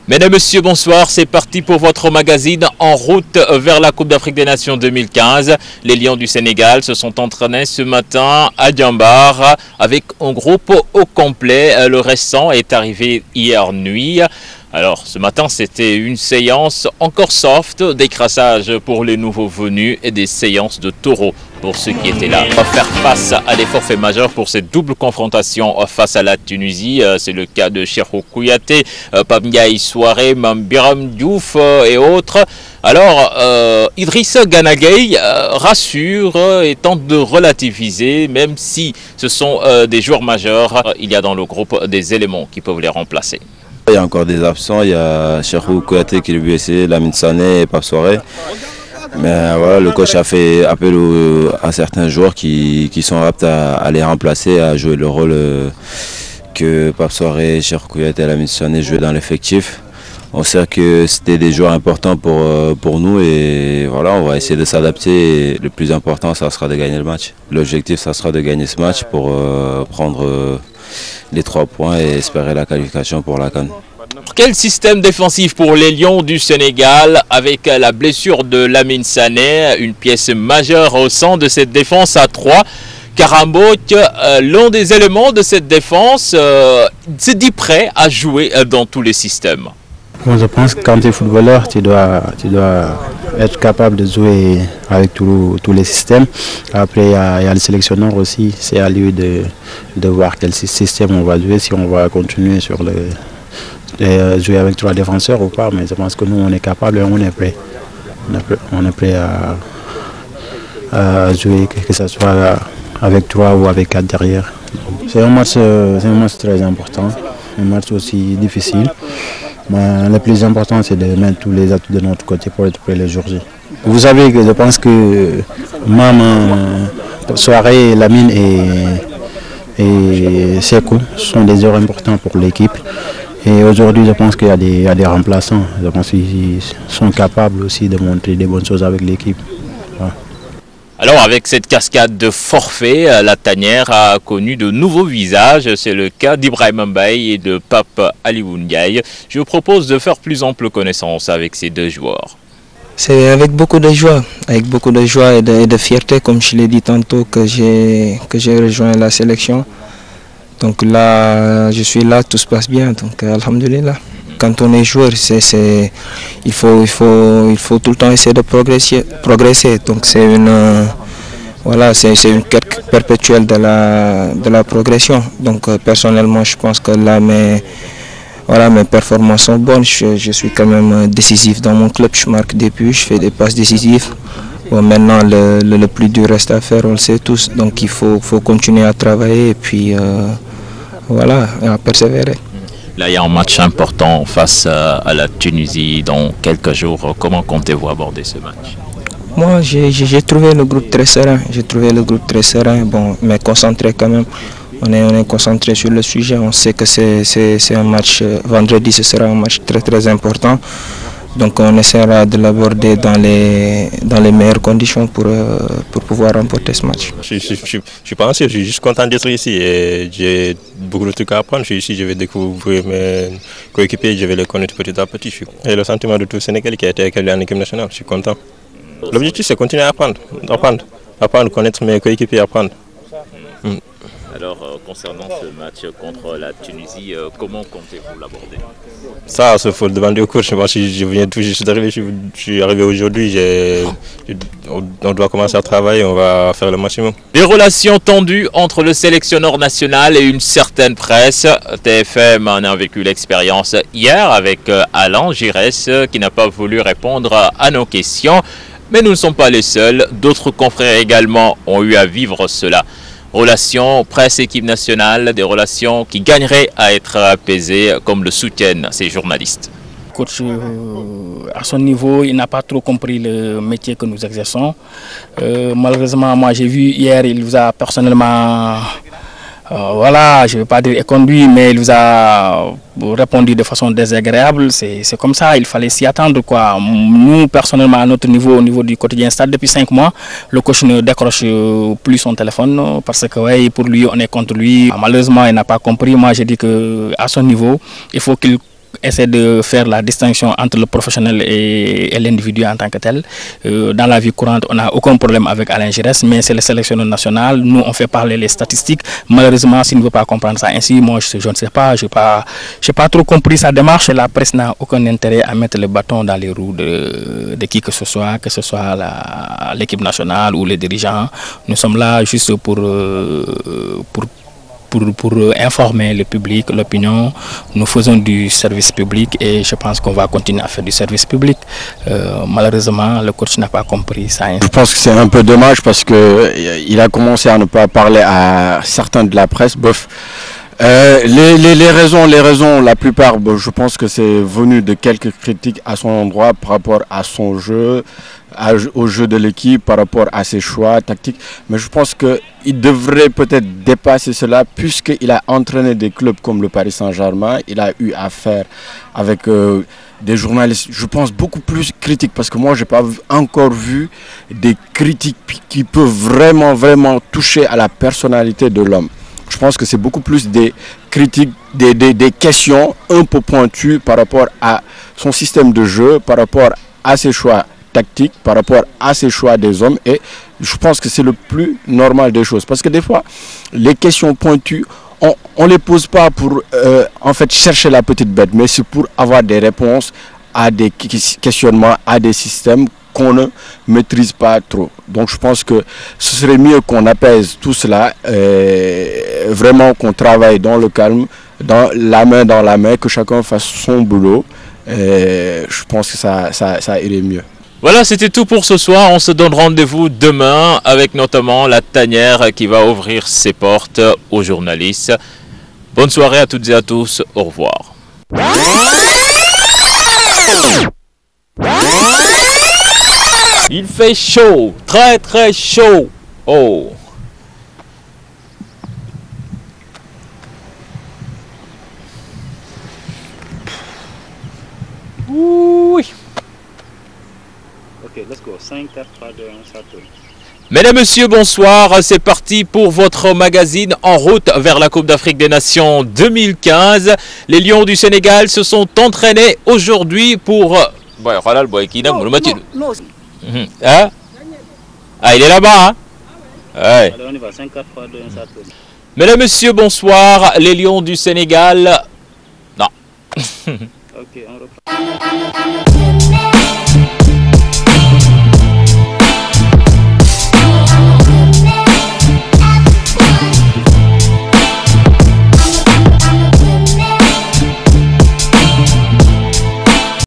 Mesdames, Messieurs, bonsoir. C'est parti pour votre magazine en route vers la Coupe d'Afrique des Nations 2015. Les Lions du Sénégal se sont entraînés ce matin à Diambar avec un groupe au complet. Le restant est arrivé hier nuit. Alors, ce matin, c'était une séance encore soft, d'écrassage pour les nouveaux venus et des séances de taureaux pour ceux qui étaient là. On va faire face à des forfaits majeurs pour cette double confrontation face à la Tunisie. C'est le cas de Cheikhou Kouyaté, Pape Ndiaye Souaré, Mame Biram Diouf et autres. Alors, Idrissa Gana Gueye rassure et tente de relativiser, même si ce sont des joueurs majeurs, il y a dans le groupe des éléments qui peuvent les remplacer. Il y a encore des absents, il y a Cheikhou Kouyaté qui est blessé, Lamine Sané et Pape Souaré. Mais voilà, le coach a fait appel à certains joueurs qui sont aptes à les remplacer, à jouer le rôle que Pape Souaré, Cheikhou Kouyaté et Lamine Sané jouaient dans l'effectif. On sait que c'était des joueurs importants pour nous et voilà, on va essayer de s'adapter. Le plus important, ça sera de gagner le match. L'objectif, ça sera de gagner ce match pour prendre les 3 points et espérer la qualification pour la CAN. Quel système défensif pour les Lions du Sénégal avec la blessure de Lamine Sané, une pièce majeure au sein de cette défense à 3. Kara Mbodj, l'un des éléments de cette défense, se dit prêt à jouer dans tous les systèmes. Bon, je pense que quand tu es footballeur, tu dois être capable de jouer avec tous les systèmes. Après, il y a le sélectionneur aussi. C'est à lui de voir quel système on va jouer, si on va continuer sur jouer avec 3 défenseurs ou pas. Mais je pense que nous, on est capable et on est prêt. On est prêt à jouer, que ce soit avec 3 ou avec 4 derrière. C'est un match très important, un match aussi difficile. Mais le plus important, c'est de mettre tous les atouts de notre côté pour être prêt le jour J. Vous savez que je pense que Mame, Souaré, Lamine et Sekou sont des joueurs importants pour l'équipe. Et aujourd'hui, je pense qu'il y a des remplaçants. Je pense qu'ils sont capables aussi de montrer des bonnes choses avec l'équipe. Voilà. Alors avec cette cascade de forfaits, la tanière a connu de nouveaux visages. C'est le cas d'Ibrahima Mbaye et de Pape Aliou Ndiaye. Je vous propose de faire plus ample connaissance avec ces 2 joueurs. C'est avec beaucoup de joie et de fierté, comme je l'ai dit tantôt, que j'ai rejoint la sélection. Donc là, je suis là, tout se passe bien, donc alhamdoulilah. Quand on est joueur, il faut tout le temps essayer de progresser. Donc c'est une quête perpétuelle de la progression. Donc personnellement, je pense que là, mes performances sont bonnes. Je suis quand même décisif dans mon club. Je marque des buts, je fais des passes décisives. Bon, maintenant, le plus dur reste à faire, on le sait tous. Donc il faut continuer à travailler et puis voilà, à persévérer. Là, il y a un match important face à la Tunisie dans quelques jours. Comment comptez-vous aborder ce match? Moi, j'ai trouvé le groupe très serein. Bon, mais concentré quand même. On est concentré sur le sujet. On sait que c'est un match, vendredi, ce sera un match très très important. Donc on essaiera de l'aborder dans les meilleures conditions pour pouvoir remporter ce match. Je suis pas anxieux, je suis juste content d'être ici et j'ai beaucoup de trucs à apprendre. Je suis ici, je vais découvrir mes coéquipiers, je vais les connaître petit à petit. Et le sentiment de tout le Sénégal qui a été accueilli en équipe nationale, je suis content. L'objectif c'est continuer à apprendre, connaître mes coéquipiers, apprendre. Alors, concernant ce match contre la Tunisie, comment comptez-vous l'aborder? Ça, il faut le demander au coach. Moi, je viens tout juste d'arriver, je suis arrivé aujourd'hui. On doit commencer à travailler, on va faire le maximum. Des relations tendues entre le sélectionneur national et une certaine presse. TFM en a vécu l'expérience hier avec Alain Giresse qui n'a pas voulu répondre à nos questions. Mais nous ne sommes pas les seuls. D'autres confrères également ont eu à vivre cela. Relations presse-équipe nationale, des relations qui gagneraient à être apaisées comme le soutiennent ces journalistes. Coach, à son niveau, il n'a pas trop compris le métier que nous exerçons. Malheureusement, moi j'ai vu hier, il vous a personnellement, voilà, je ne vais pas dire conduit, mais il vous a répondu de façon désagréable. C'est comme ça, il fallait s'y attendre, quoi. Nous, personnellement, à notre niveau, au niveau du quotidien Stade, depuis 5 mois, le coach ne décroche plus son téléphone parce que ouais, pour lui, on est contre lui. Malheureusement, il n'a pas compris. Moi, j'ai dit qu'à son niveau, il faut qu'il essaie de faire la distinction entre le professionnel et l'individu en tant que tel. Dans la vie courante, on n'a aucun problème avec Alain Giresse, mais c'est le sélectionneur national. Nous, on fait parler les statistiques. Malheureusement, s'il ne veut pas comprendre ça ainsi, moi, je ne sais pas. Je n'ai pas trop compris sa démarche. La presse n'a aucun intérêt à mettre le bâton dans les roues de qui que ce soit l'équipe nationale ou les dirigeants. Nous sommes là juste pour informer le public, l'opinion. Nous faisons du service public et je pense qu'on va continuer à faire du service public. Malheureusement, le coach n'a pas compris ça. Je pense que c'est un peu dommage parce qu'il a commencé à ne pas parler à certains de la presse. Bref, les raisons, la plupart, je pense que c'est venu de quelques critiques à son endroit par rapport à son jeu, au jeu de l'équipe, par rapport à ses choix tactiques. Mais je pense qu'il devrait peut-être dépasser cela puisqu'il a entraîné des clubs comme le Paris Saint-Germain. Il a eu affaire avec des journalistes, je pense, beaucoup plus critiques. Parce que moi, je n'ai pas encore vu des critiques qui peuvent vraiment toucher à la personnalité de l'homme. Je pense que c'est beaucoup plus des critiques, des questions un peu pointues par rapport à son système de jeu, par rapport à ses choix tactiques, par rapport à ses choix des hommes. Et je pense que c'est le plus normal des choses. Parce que des fois, les questions pointues, on ne les pose pas pour en fait chercher la petite bête, mais c'est pour avoir des réponses à des questionnements, à des systèmes qu'on ne maîtrise pas trop. Donc je pense que ce serait mieux qu'on apaise tout cela, vraiment qu'on travaille dans le calme, dans la main, que chacun fasse son boulot. Je pense que ça irait mieux. Voilà, c'était tout pour ce soir. On se donne rendez-vous demain avec notamment la tanière qui va ouvrir ses portes aux journalistes. Bonne soirée à toutes et à tous. Au revoir. Il fait chaud, très chaud. Oh. Oui. Ok, let's go. 5, 4, 3, 2, 1, ça tourne. Mesdames, Messieurs, bonsoir. C'est parti pour votre magazine en route vers la Coupe d'Afrique des Nations 2015. Les Lions du Sénégal se sont entraînés aujourd'hui pour... Non. Hein? Ah, il est là-bas, hein? Ouais. Allez, on y va. 5, 4, 3, 2, 1, ça tourne. Mesdames, Messieurs, bonsoir. Les Lions du Sénégal... Non. Ok, on reprend.